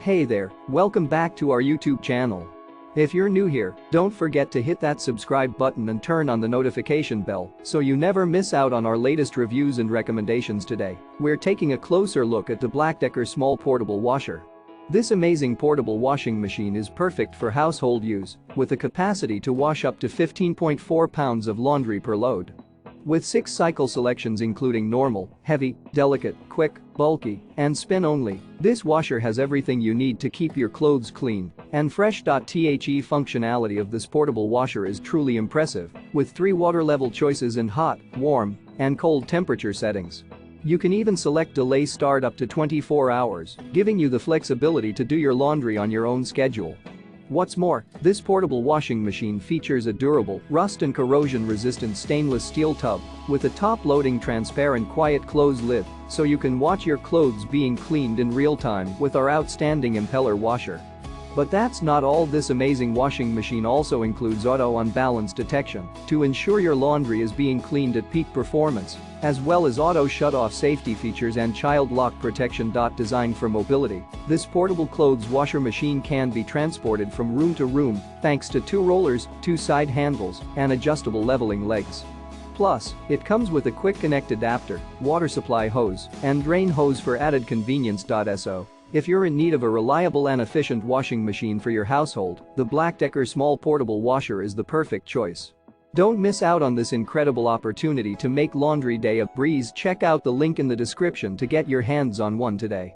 Hey there, welcome back to our YouTube channel. If you're new here, don't forget to hit that subscribe button and turn on the notification bell so you never miss out on our latest reviews and recommendations. Today, we're taking a closer look at the BLACK+DECKER small portable washer. This amazing portable washing machine is perfect for household use, with a capacity to wash up to 15.4 pounds of laundry per load. With 6 cycle selections including normal, heavy, delicate, quick, bulky, and spin only, this washer has everything you need to keep your clothes clean and fresh. The functionality of this portable washer is truly impressive, with 3 water level choices and hot, warm, and cold temperature settings. You can even select delay start up to 24 hours, giving you the flexibility to do your laundry on your own schedule. What's more, this portable washing machine features a durable, rust and corrosion-resistant stainless steel tub with a top-loading transparent quiet close lid, so you can watch your clothes being cleaned in real time with our outstanding impeller washer. But that's not all. This amazing washing machine also includes auto unbalance detection to ensure your laundry is being cleaned at peak performance, as well as auto shut-off safety features and child lock protection. Designed for mobility, this portable clothes washer machine can be transported from room to room thanks to 2 rollers, 2 side handles, and adjustable leveling legs. Plus, it comes with a quick connect adapter, water supply hose, and drain hose for added convenience. So, if you're in need of a reliable and efficient washing machine for your household, the BLACK+DECKER small portable washer is the perfect choice. Don't miss out on this incredible opportunity to make laundry day a breeze. Check out the link in the description to get your hands on one today.